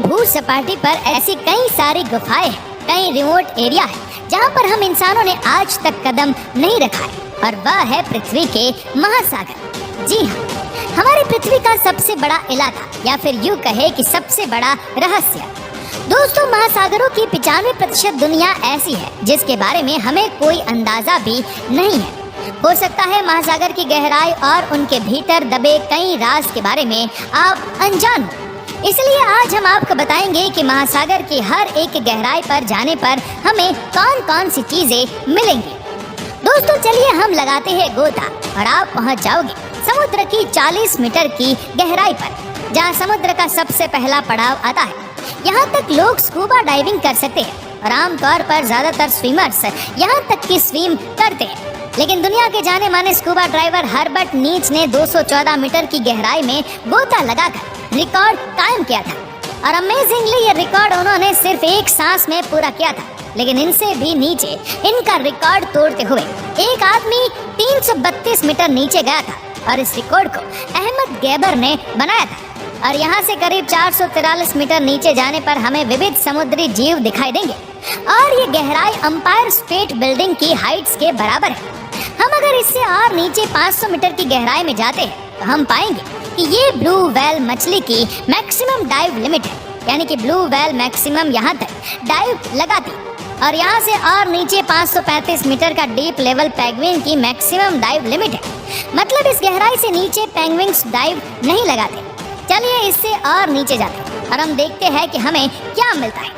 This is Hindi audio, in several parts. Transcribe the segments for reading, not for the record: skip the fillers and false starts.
भू सपाटी पर ऐसी कई सारी गुफाएं हैं, कई रिमोट एरिया है जहाँ पर हम इंसानों ने आज तक कदम नहीं रखा है, और वह है पृथ्वी के महासागर। जी हाँ, हमारी पृथ्वी का सबसे बड़ा इलाका, या फिर यूँ कहे कि सबसे बड़ा रहस्य। दोस्तों, महासागरों की 95% दुनिया ऐसी है जिसके बारे में हमें कोई अंदाजा भी नहीं है। हो सकता है महासागर की गहराई और उनके भीतर दबे कई राज के बारे में आप अनजान हो। इसलिए आज हम आपको बताएंगे कि महासागर की हर एक गहराई पर जाने पर हमें कौन कौन सी चीजें मिलेंगी। दोस्तों, चलिए हम लगाते हैं गोता और आप पहुंच जाओगे समुद्र की 40 मीटर की गहराई पर, जहां समुद्र का सबसे पहला पड़ाव आता है। यहाँ तक लोग स्कूबा डाइविंग कर सकते हैं और आमतौर पर ज्यादातर स्विमर्स यहाँ तक की स्विम करते हैं। लेकिन दुनिया के जाने माने स्कूबा ड्राइवर हर्बर्ट नीच ने 214 मीटर की गहराई में गोता लगाकर रिकॉर्ड कायम किया था, और अमेजिंगली ये रिकॉर्ड उन्होंने सिर्फ एक सांस में पूरा किया था। लेकिन इनसे भी नीचे इनका रिकॉर्ड तोड़ते हुए एक आदमी 332 मीटर नीचे गया था, और इस रिकॉर्ड को अहमद गैबर ने बनाया था। और यहाँ से करीब 443 मीटर नीचे जाने पर हमें विविध समुद्री जीव दिखाई देंगे, और ये गहराई अंपायर स्टेट बिल्डिंग की हाइट्स के बराबर है। हम अगर इससे और नीचे 500 मीटर की गहराई में जाते हैं तो हम पाएंगे कि ये ब्लू व्हेल मछली की मैक्सिमम डाइव लिमिट है, यानी कि ब्लू व्हेल मैक्सिमम यहाँ तक डाइव लगाती, और यहाँ से और नीचे 535 मीटर का डीप लेवल पेंगुइन की मैक्सिमम डाइव लिमिट है। मतलब इस गहराई से नीचे पेंगुइन्स डाइव नहीं लगाते। चलिए इससे और नीचे जाते हैं और हम देखते हैं कि हमें क्या मिलता है।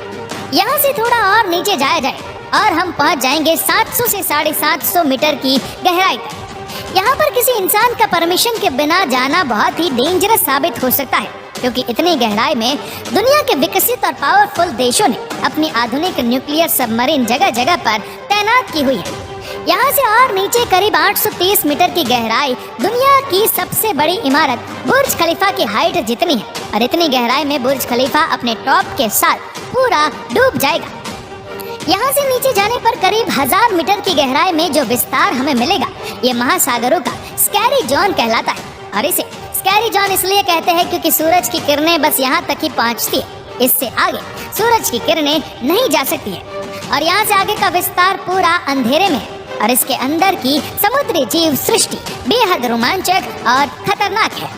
यहाँ से थोड़ा और नीचे जाया जाए और हम पहुँच जाएंगे 700 से 750 मीटर की गहराई तक। यहाँ पर किसी इंसान का परमिशन के बिना जाना बहुत ही डेंजरस साबित हो सकता है, क्योंकि इतनी गहराई में दुनिया के विकसित और पावरफुल देशों ने अपनी आधुनिक न्यूक्लियर सबमरीन जगह जगह पर तैनात की हुई है। यहाँ से और नीचे करीब 830 मीटर की गहराई दुनिया की सबसे बड़ी इमारत बुर्ज खलीफा की हाइट जितनी है, और इतनी गहराई में बुर्ज खलीफा अपने टॉप के साथ पूरा डूब जाएगा। यहाँ से नीचे जाने पर करीब 1000 मीटर की गहराई में जो विस्तार हमें मिलेगा, ये महासागरों का स्कैरी जोन कहलाता है। और इसे स्कैरी जोन इसलिए कहते हैं क्योंकि सूरज की किरणें बस यहाँ तक ही पहुँचती है, इससे आगे सूरज की किरणें नहीं जा सकती है। और यहाँ से आगे का विस्तार पूरा अंधेरे में है, और इसके अंदर की समुद्री जीव सृष्टि बेहद रोमांचक और खतरनाक है।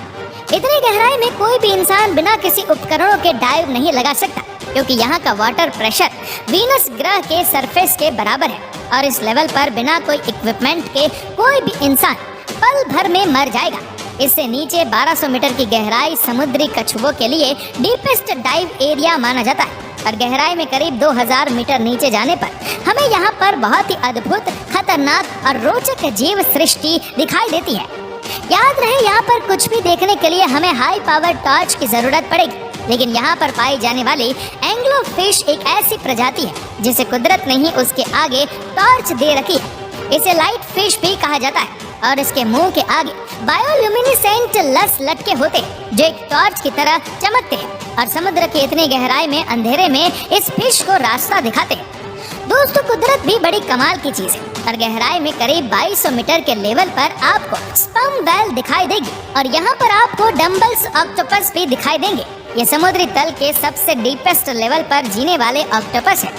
इतनी गहराई में कोई भी इंसान बिना किसी उपकरणों के डाइव नहीं लगा सकता, क्योंकि यहाँ का वाटर प्रेशर वीनस ग्रह के सरफेस के बराबर है, और इस लेवल पर बिना कोई इक्विपमेंट के कोई भी इंसान पल भर में मर जाएगा। इससे नीचे 1200 मीटर की गहराई समुद्री कछुओं के लिए डीपेस्ट डाइव एरिया माना जाता है, और गहराई में करीब 2000 मीटर नीचे जाने पर हमें यहाँ पर बहुत ही अद्भुत, खतरनाक और रोचक जीव सृष्टि दिखाई देती है। याद रहे, यहाँ पर कुछ भी देखने के लिए हमें हाई पावर टॉर्च की जरूरत पड़ेगी, लेकिन यहाँ पर पाई जाने वाली एंग्लो फिश एक ऐसी प्रजाति है जिसे कुदरत ने ही उसके आगे टॉर्च दे रखी है। इसे लाइट फिश भी कहा जाता है, और इसके मुंह के आगे बायोल्यूमिनेसेंट लस लटके होते हैं जो एक टॉर्च की तरह चमकते हैं, और समुद्र की इतनी गहराई में अंधेरे में इस फिश को रास्ता दिखाते हैं। दोस्तों, कुदरत भी बड़ी कमाल की चीज है, और गहराई में करीब 2200 मीटर के लेवल पर आपको स्पर्म व्हेल दिखाई देगी, और यहाँ पर आपको डम्बल्स ऑक्टोपस भी दिखाई देंगे। ये समुद्री तल के सबसे डीपेस्ट लेवल पर जीने वाले ऑक्टोपस है,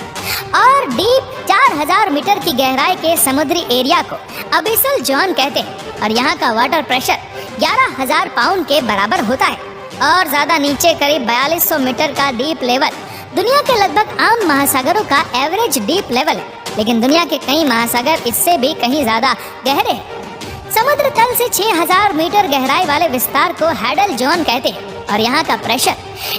और डीप 4000 मीटर की गहराई के समुद्री एरिया को अबिसल जोन कहते हैं, और यहाँ का वाटर प्रेशर 11000 पाउंड के बराबर होता है। और ज्यादा नीचे करीब 4200 मीटर का डीप लेवल दुनिया के लगभग आम महासागरों का एवरेज डीप लेवल है, लेकिन दुनिया के कई महासागर इससे भी कहीं ज्यादा गहरे हैं। समुद्र तल से 6000 मीटर गहराई वाले विस्तार को हैडल जोन कहते हैं, और यहाँ का प्रेशर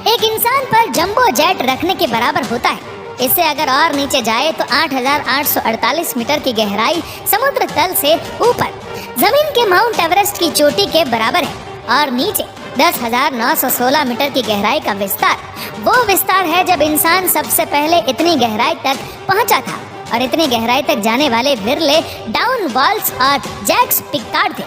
एक इंसान पर जंबो जेट रखने के बराबर होता है। इससे अगर और नीचे जाए तो 8848 मीटर की गहराई समुद्र तल से ऊपर जमीन के माउंट एवरेस्ट की चोटी के बराबर है, और नीचे 10,916 मीटर की गहराई का विस्तार वो विस्तार है जब इंसान सबसे पहले इतनी गहराई तक पहुंचा था, और इतनी गहराई तक जाने वाले विरले डाउन वॉल्स और जैक्स पिकार्ड थे,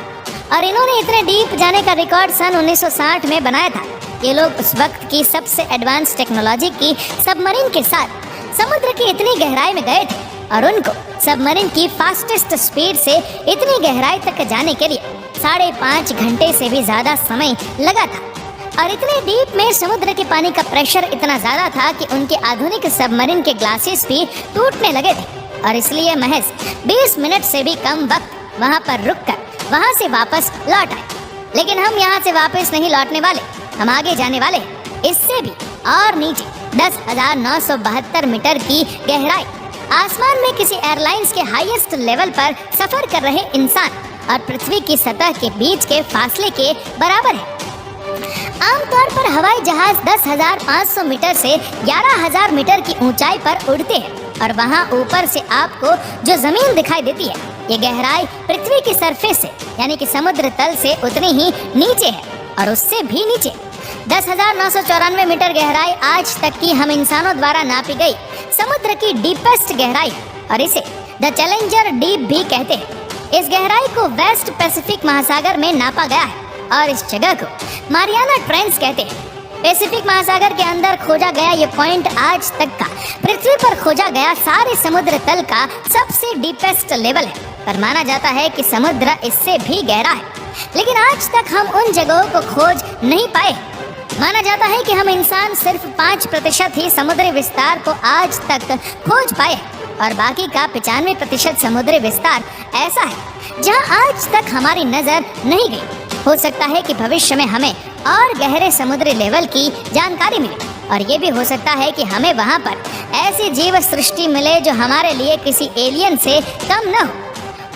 और इन्होंने इतने डीप जाने का रिकॉर्ड सन 1960 में बनाया था। ये लोग उस वक्त की सबसे एडवांस टेक्नोलॉजी की सबमरीन के साथ समुद्र की इतनी गहराई में गए थे, और उनको सबमरीन की फास्टेस्ट स्पीड से इतनी गहराई तक जाने के लिए 5.5 घंटे से भी ज्यादा समय लगा था। और इतने डीप में समुद्र के पानी का प्रेशर इतना ज्यादा था कि उनके आधुनिक सबमरीन के ग्लासेस भी टूटने लगे थे, और इसलिए महज 20 मिनट से भी कम वक्त वहाँ पर रुककर वहाँ से वापस लौट आए। लेकिन हम यहाँ से वापस नहीं लौटने वाले, हम आगे जाने वाले हैं, इससे भी और नीचे 10,972 मीटर की गहराई। आसमान में किसी एयरलाइंस के हाईएस्ट लेवल पर सफर कर रहे इंसान और पृथ्वी की सतह के बीच के फासले के बराबर है। आमतौर पर हवाई जहाज 10,500 मीटर से 11,000 मीटर की ऊंचाई पर उड़ते हैं, और वहां ऊपर से आपको जो जमीन दिखाई देती है, ये गहराई पृथ्वी की सरफेस से यानी कि समुद्र तल से उतनी ही नीचे है, और उससे भी नीचे 10,994 मीटर गहराई आज तक की हम इंसानों द्वारा नापी गई समुद्र की डीपेस्ट गहराई है, और इसे द चैलेंजर डीप भी कहते हैं। इस गहराई को वेस्ट पैसिफिक महासागर में नापा गया है, और इस जगह को मारियाना ट्रेंच कहते हैं। पैसिफिक महासागर के अंदर खोजा गया ये पॉइंट आज तक का पृथ्वी पर खोजा गया सारे समुद्र तल का सबसे डीपेस्ट लेवल है, पर माना जाता है कि समुद्र इससे भी गहरा है, लेकिन आज तक हम उन जगहों को खोज नहीं पाए। माना जाता है कि हम इंसान सिर्फ 5% ही समुद्री विस्तार को आज तक खोज पाए, और बाकी का 95% समुद्री विस्तार ऐसा है जहां आज तक हमारी नजर नहीं गई। हो सकता है कि भविष्य में हमें और गहरे समुद्री लेवल की जानकारी मिले, और ये भी हो सकता है कि हमें वहां पर ऐसी जीव सृष्टि मिले जो हमारे लिए किसी एलियन से कम न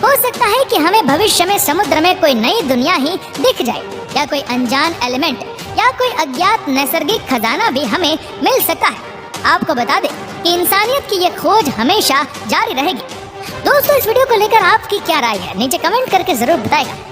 हो सकता है कि हमें भविष्य में समुद्र में कोई नई दुनिया ही दिख जाए, या कोई अनजान एलिमेंट या कोई अज्ञात नैसर्गिक खजाना भी हमें मिल सकता है। आपको बता दें कि इंसानियत की ये खोज हमेशा जारी रहेगी। दोस्तों, इस वीडियो को लेकर आपकी क्या राय है, नीचे कमेंट करके जरूर बताएगा।